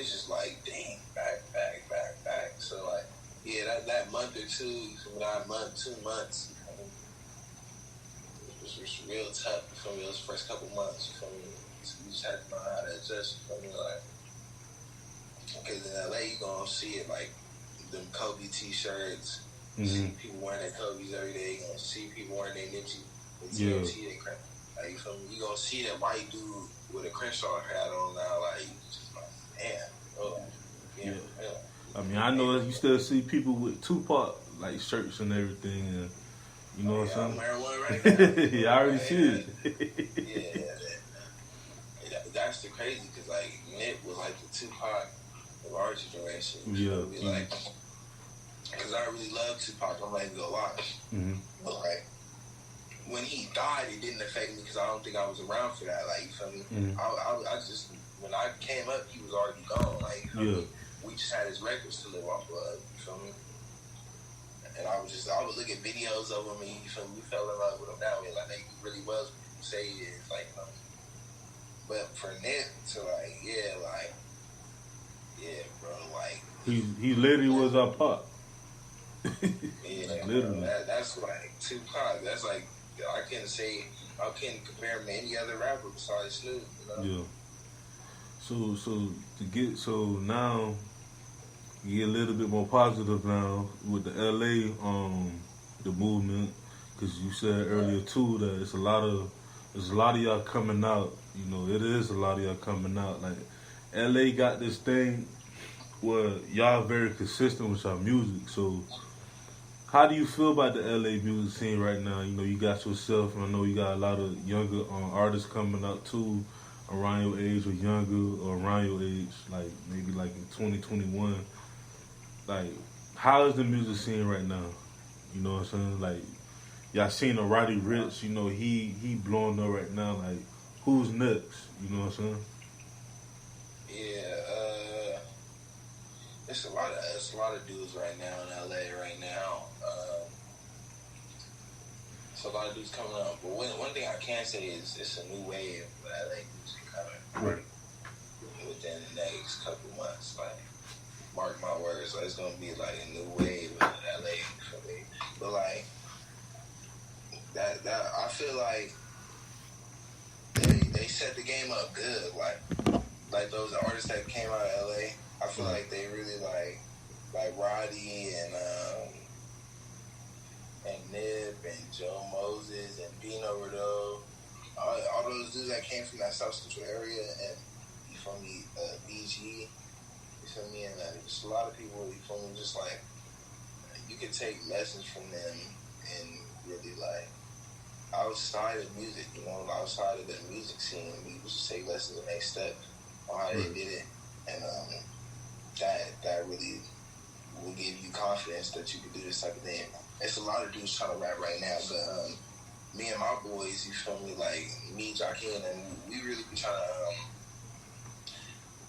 it's just like, dang, back. So like, yeah, that month or two, not a month, 2 months, it was just real tough for me. Those first couple months, for me, so you just had to know how to adjust. For me, like, because in LA you gonna see it like them Kobe t-shirts. See people wearing their Kobe's every day. You gonna see people wearing their Nipsey, their TNT, their Crenshaw. Like, you feel me? You gonna see that white dude with a Crenshaw hat on now. Like, you just like, damn. Oh, yeah. I mean, I know you still see people with Tupac like shirts and everything, and you know what I'm saying? I'm wearing one right now. Yeah, I already see it. That's the crazy, because like Nip was like the Tupac of our generation. Like, because I really love Tupac. I'm not even gonna lie. But like, when he died, it didn't affect me because I don't think I was around for that. Like, you feel me? I just, when I came up, he was already gone. Like, you feel me? We just had his records to live off of. You feel me? And I would look at videos of him, and you feel me? We fell in love with him that way. Like, he really was what people say he is. Like, you know? But for Nip to bro, like, he literally was our pop. Yeah, literally. That's like Tupac. That's like, I can't compare him to any other rapper besides Snoop. You know? Yeah. So now you get a little bit more positive now with the L.A. The movement, because you said earlier too that there's a lot of y'all coming out. You know, it is a lot of y'all coming out. Like, L.A. got this thing where y'all very consistent with y'all music. So how do you feel about the LA music scene right now? You know, you got yourself, and I know you got a lot of younger artists coming out too, around your age or younger, or around your age, like maybe like in 2021. Like, how is the music scene right now? You know what I'm saying? Like, y'all seen a Roddy Ricch, you know, he blowing up right now. Like, who's next? You know what I'm saying? Yeah, it's a lot of dudes right now in LA right now. So a lot of dudes coming up. But one thing I can say is it's a new wave of LA music coming within the next couple months. Like, mark my words, like, it's gonna be like a new wave of LA for me. But like that I feel like they set the game up good. Like those artists that came out of LA, I feel like they really like Roddy and Nip and Joe Moses and Dino Rodeau, all those dudes that came from that South Central area, and you feel me, BG, you feel me, and just a lot of people, you feel me, just like, you can take lessons from them and really like, outside of music, you know, outside of the music scene, we just take lessons and make steps on how they did it, and that really will give you confidence that you can do this type of thing. It's a lot of dudes trying to rap right now, but me and my boys, you feel me, like me, Joaquin, and we really be trying to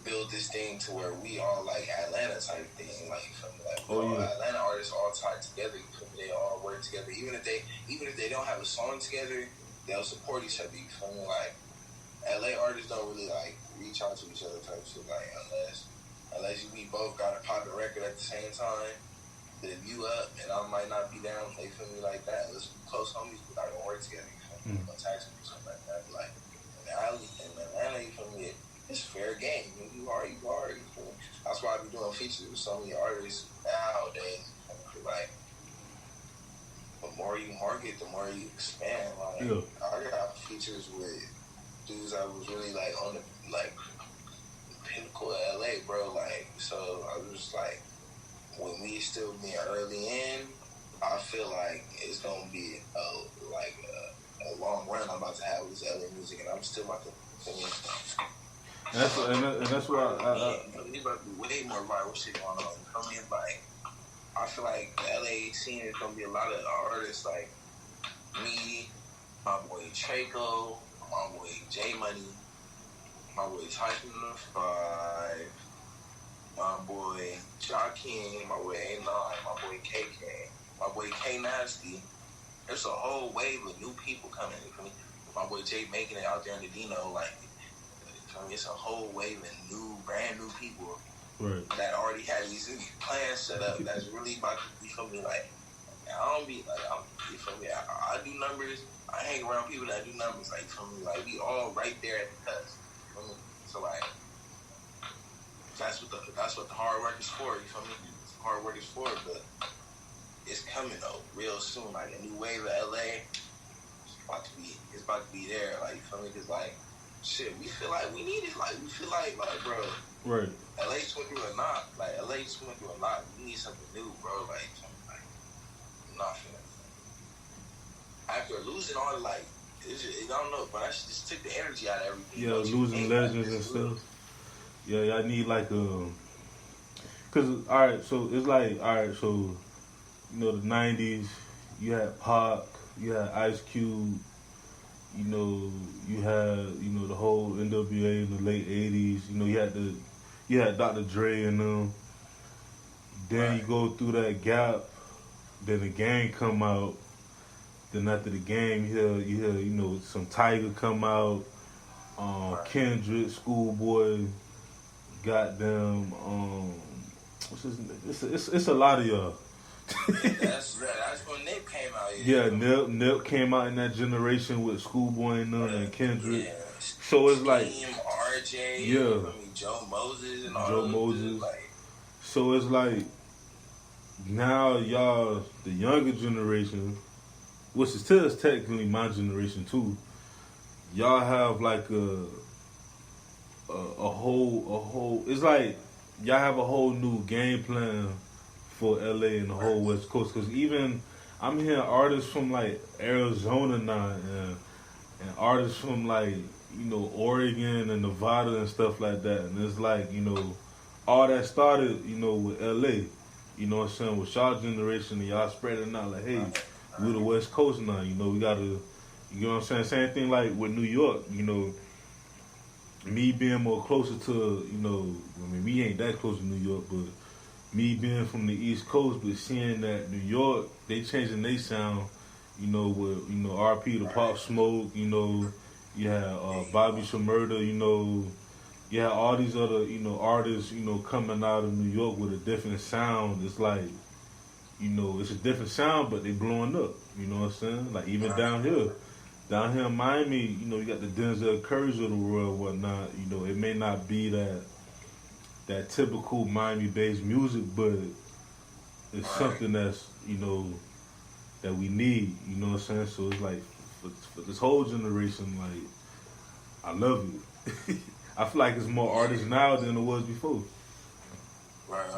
build this thing to where we all like Atlanta type thing, like, you feel me, like Atlanta artists all tied together, you feel me, they all work together, even if they don't have a song together, they'll support each other, you feel me, like LA artists don't really like reach out to each other type shit, like unless we both got a poppin' record at the same time. But if you up and I might not be down, they feel me, like that. Let's be close homies, we're not gonna work together, you feel me? We're gonna tax me or something like that. But like in Atlanta, you feel me, it's fair game. You are, you feel me? That's why I be doing features with so many artists nowadays. Like, the more you market, the more you expand. Like, I got features with dudes I was really like on the like pinnacle of LA, bro. Like, so I was just like, when we still being early in, I feel like it's gonna be a long run I'm about to have with this LA music, and I'm still about to. That's why we about to be way more viral shit going on. You feel me? Like, I feel like the LA scene is gonna be a lot of artists like me, my boy Traco, my boy J Money, my boy Tyson the 5, my boy Joaquin, my boy A9, my boy KK, my boy K Nasty. There's a whole wave of new people coming. You feel me? My boy Jay making it out there in the Dino, like, feel me? It's a whole wave of brand new people Right. that already had these plans set up. That's really about to, you feel me? Like, I don't be like, you feel me? I do numbers. I hang around people that do numbers. Like, you feel me? Like, we all right there at the cusp. You feel me? So like, that's what the hard work is for. You feel me? That's what hard work is for. But it's coming though, real soon. Like a new wave of LA. It's about to be there. Like, you feel me? Cause like, shit, we feel like we need it. Like, we feel like bro. Right. LA just went through a lot. Like, LA just went through a lot. We need something new, bro. Like, I'm not feeling it. After losing all the, like, I don't know, but I just took the energy out of everything. Yeah, losing legends and stuff. Yeah, I need like cause alright, so it's like so you know the '90s, you had Pac, you had Ice Cube, you know the whole NWA in the late '80s. You know you had Dr. Dre and them. Then you go through that gap. Then the Gang come out. Then after the Gang, you hear some Tiger come out. Kendrick, Schoolboy, goddamn. What's his name? It's a lot of y'all. That's when Nip came out. Yeah, Nip came out in that generation with Schoolboy and them and Kendrick. Yeah. So it's like RJ, Joe Moses and all Joe Moses. So it's like now y'all, the younger generation, which is still technically my generation too. Y'all have like a whole. It's like y'all have a whole new game plan for LA and the whole West Coast. Cause even I'm hearing artists from like Arizona now and artists from like Oregon and Nevada and stuff like that. And it's like all that started with LA. You know what I'm saying? With y'all generation and y'all spreading out like, hey, we're the West Coast now. We gotta. You know what I'm saying? Same thing like with New York, me being more closer to, we ain't that close to New York, but me being from the East Coast, but seeing that New York, they changing their sound, with, RP, the Pop Smoke, you had Bobby Shmurda, you had all these other, artists, coming out of New York with a different sound. It's like, it's a different sound, but they blowing up, you know what I'm saying? Like even down here. Down here in Miami, you got the Denzel Currys of the world, whatnot. It may not be that typical Miami-based music, but it's something that's that we need. You know what I'm saying? So it's like for this whole generation, like I love it. I feel like it's more artists now than it was before. Right.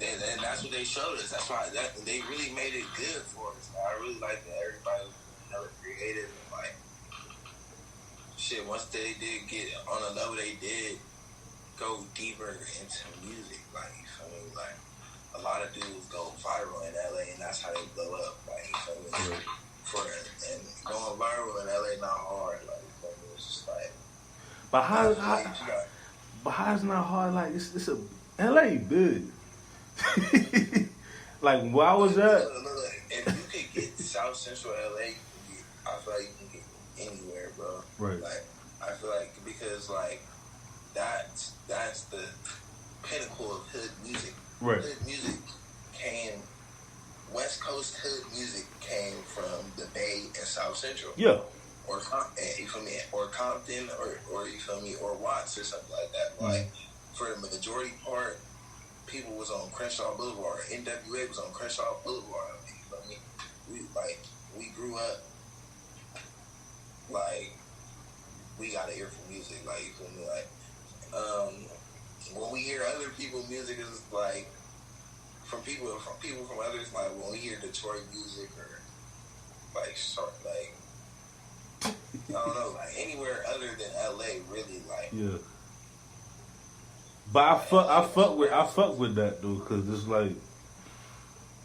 And that's what they showed us. That's why they really made it good for us. I really like that everybody was creative and like shit. Once they did get on a level, they did go deeper into music. Like you feel me? Like a lot of dudes go viral in LA, and that's how they blow up. Like you feel me? And going viral in LA not hard. Like you feel me? It's just like. But how is not hard? Like it's a LA big. Like why was that? Look, if you could get South Central LA, I feel like you can get anywhere, bro. Right. Like I feel like because like that's the pinnacle of hood music. Right. Hood music West Coast hood music came from the Bay and South Central. Yeah. Or you feel me? Or Compton, or you feel me? Or Watts or something like that. Like for the majority part. People was on Crenshaw Boulevard. NWA was on Crenshaw Boulevard. You feel me? We grew up like we got an ear for music. Like you feel me? Like when we hear other people's music, is like from people from others. Like when we hear Detroit music or like I don't know, like anywhere other than LA, really like. Yeah. But I fuck with that though, cause it's like,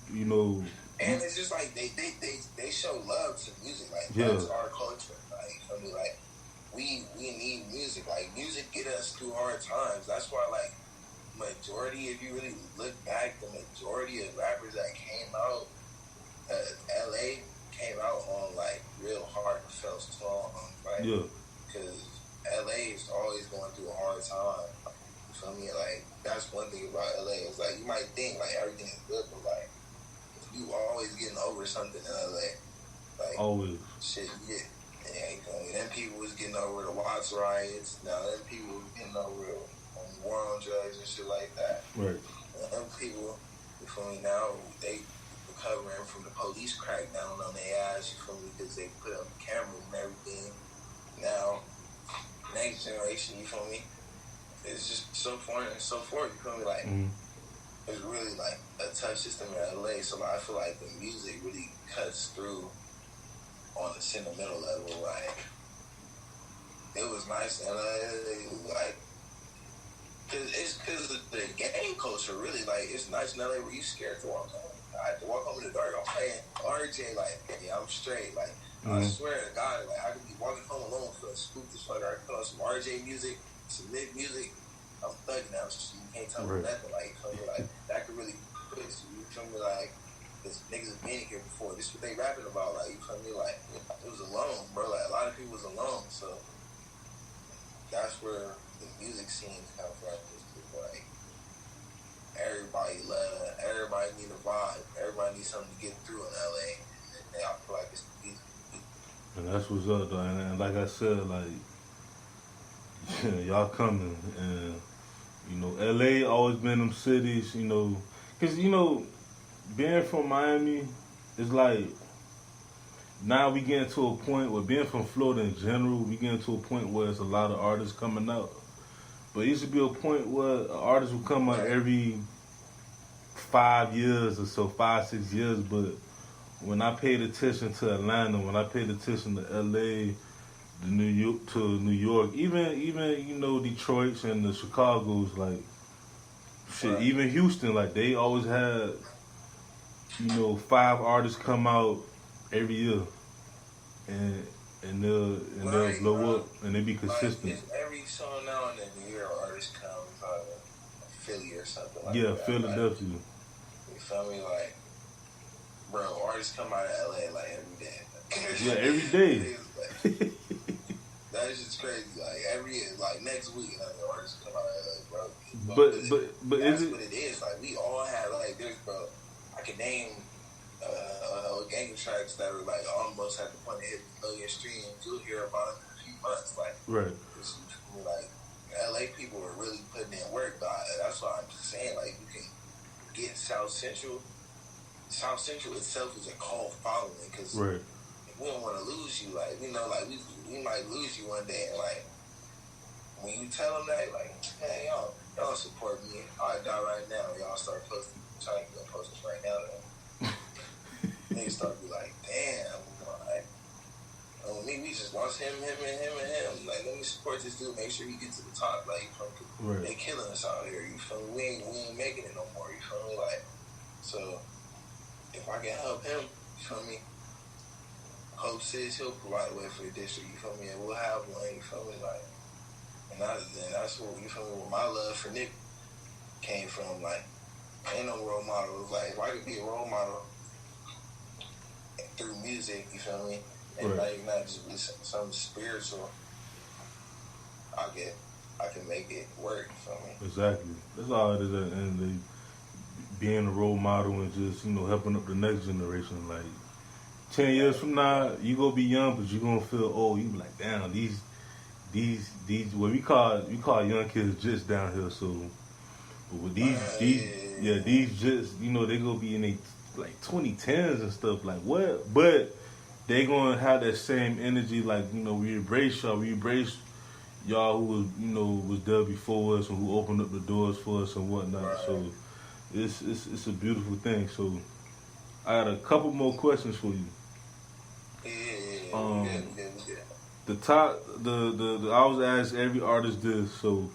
And it's just like they show love to music, like that's our culture. Like you feel me? Like we need music. Like music get us through hard times. That's why like majority, if you really look back, the majority of rappers that came out, LA came out on like real heartfelt songs, right? Yeah. Because LA is always going through a hard time. You feel me? Like, that's one thing about LA. It's like, you might think, like, everything is good, but, like, you always getting over something in LA. Like, Always. shit, yeah. Yeah, you feel me? Them people was getting over the Watts riots. Now, them people was getting over the war on drugs and shit like that. Right. And them people, you feel me, now, they recovering from the police crackdown on their ass, you feel me, because they put up cameras and everything. Now, next generation, you feel me, it's just so forth and so forth, you feel me, like, it's really, like, a tough system in LA, so like, I feel like the music really cuts through on the sentimental level, like, it was nice in LA, like, because of the gang culture, really, like, it's nice in LA where you scared to walk home. I had to walk home in the dark, I'm playing RJ, like, yeah, I'm straight, like, I swear to God, like, I could be walking home alone, feeling spooked as fuck, I put on some RJ music, some mid music, I'm thugging now, so you can't tell me nothing, like, you feel me, like, that could really put you feel me, like, this niggas have been here before, this is what they rapping about, like, you feel me, like, it was alone, bro, like, a lot of people was alone, so, that's where the music scene come from, like, everybody need a vibe, everybody needs something to get through in LA, and I feel like it's the music. And that's what's up, though. And like I said, like, y'all coming. And, you know, LA always been them cities, you know. Because, you know, being from Miami, it's like, now we getting to a point where being from Florida in general, we getting to a point where there's a lot of artists coming out. But it used to be a point where artists would come out every 5 years or so, 5-6 years, but when I paid attention to Atlanta, when I paid attention to LA, New York, even you know, Detroit and the Chicago's, like, shit, even Houston, like, they always had, you know, 5 artists come out every year, and they'll blow up, and they be consistent. Like, every song now and then you hear an artist comes out of Philly or something like yeah, that. Philadelphia. Like, you feel me? Like, bro, artists come out of LA like every day. Yeah, every day. That's just crazy. Like next week, another artist come out of LA, bro. But that's is it? what it is. Like, we all have, like, there's, bro, I can name a gang of tracks that are, like, almost at the point of hitting a million streams. You'll hear about it in a few months. Like, Right. Like, LA people are really putting in work, dog. That's why I'm just saying, like, you can get South Central. South Central itself is a cult following, because we don't want to lose you. Like, we know, like, we might lose you one day, and, like, when you tell them that, like, hey, y'all support me, I'll die right now. Y'all start posting, trying to get posting right now. They start be like, damn, like, we just lost him. Like, let me support this dude, make sure he gets to the top. Like, they killing us out here. You feel me? We ain't making it no more. You feel me? Like, so if I can help him, you feel me? Hope says he'll provide a way for the district. You feel me? And we'll have one. You feel me? Like, and that's what, you feel me? Where my love for Nick came from. Like, ain't no role model. Like, if I could be a role model through music, you feel me? And like, not just be something spiritual, I can make it work, you feel me? Exactly. That's all it is at the end of the day. Being a role model and just, you know, helping up the next generation. Like, 10 years from now, you gonna be young, but you gonna feel old. You be like, damn, these what we call young kids just down here. So, but with these just, you know, they gonna be in their like 2010s and stuff. Like, what? But they gonna have that same energy. Like, you know, we embrace y'all. We embrace y'all who was, you know, was there before us and who opened up the doors for us and whatnot. So it's a beautiful thing. So I got a couple more questions for you. The top, the I was asked every artist this. So,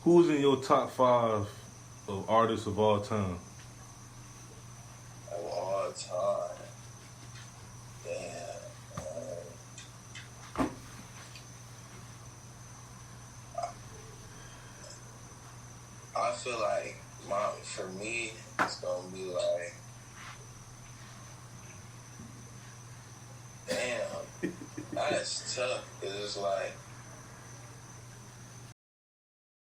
who's in your top 5 of artists of all time? Of all time, damn. I feel like for me, it's gonna be like, damn, that's tough, because it's like,